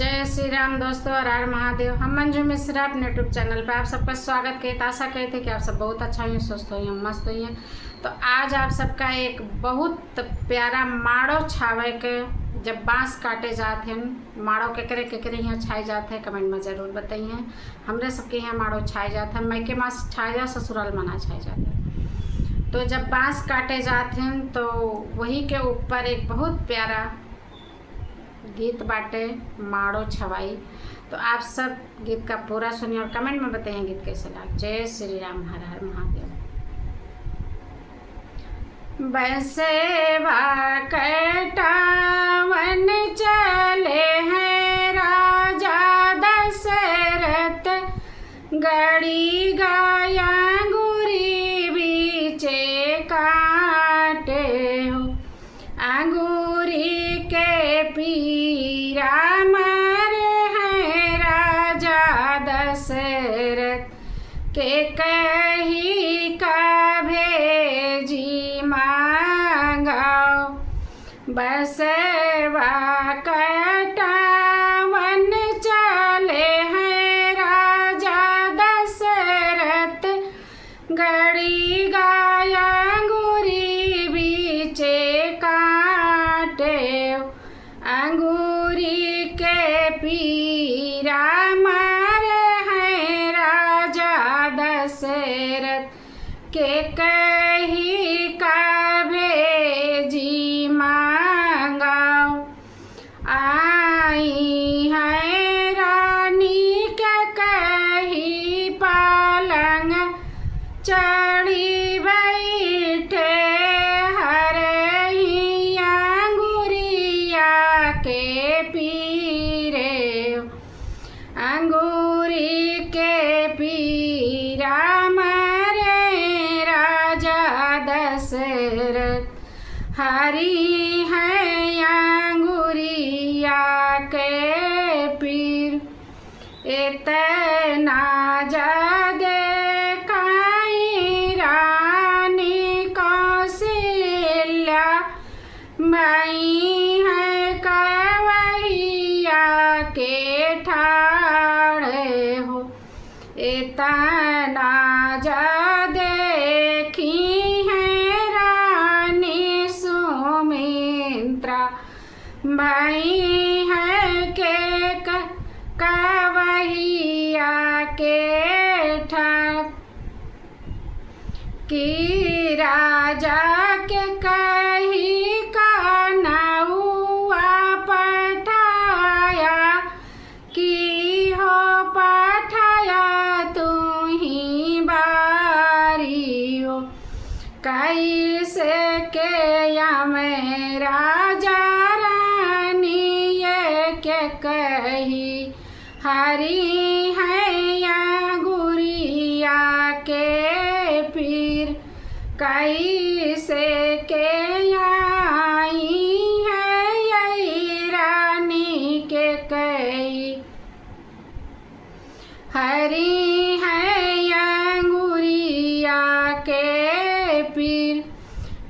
जय श्री राम दोस्तों और हर महादेव। हम मंजू मिश्रा अपने यूट्यूब चैनल पर आप सबका स्वागत करते। आशा करते थे कि आप सब बहुत अच्छा हुई, स्वस्थ हुई, मस्त हुई हैं। तो आज आप सबका एक बहुत प्यारा माड़ो छावे के जब बाँस काटे जाते हैं, माड़ो केकरे यहाँ छाए जाते हैं, कमेंट में ज़रूर बताइए। हमरे सबके यहाँ माड़ो छाए जाते हैं, मैके मास छाए जा, ससुराल मना छाए जाते हैं। तो जब बाँस काटे जाते हैं तो वही के ऊपर एक बहुत प्यारा गीत बाटे माड़ो छवाई। तो आप सब गीत का पूरा सुनिए और कमेंट में बताइए गीत कैसे लगा। जय श्री राम, हर हर महादेव। बसेवा कटावन चले हैं राजा दशरथ, गड़ी गाया अंगूरी बीचे काटे हो, अंगूरी के पीरा मारे हैं राजा दशरथ, के कही का भेजी मांगाओ। बसवा कटावन चले हैं राजा दशरथ, गड़ी गाया अंगूरी बीचे काटे, अंगूरी के पीरा मारे हैं राजा दशरथ, के कही का भेजी मांगाओ। आई है रानी के कही पालंग चढ़ी बैठे, हरे अंगूरिया के पीरे, अंगूरी के पीरा मारे राजा दशरथ, हरी है अंगूरिया के पीर। इतना जादे रानी कौशल्या मई है कवैया के ठाड़े हो, इतना जा देखी है रानी सुमित्रा, भाई है के कवैया के ठाड़, कि राजा के कही का नौआ पठाया, कि हो पठाया तू ही बारी हो, कैसे के या में राजा रानी ये के कही, हरी है या गुरिया के पीर, कैसे के आई है यही रानी के कही, हरी है या गुरिया के पीर।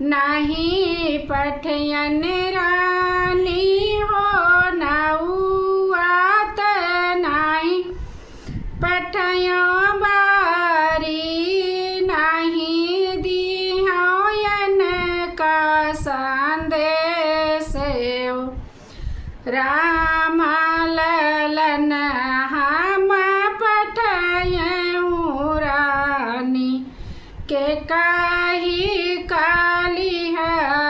नहीं पठयन रानी हो नौआ नहीं पठयो बारी, नहीं दिहयन का संदेश हो, राम ललन हम पठयऊ रानी, के कही काली है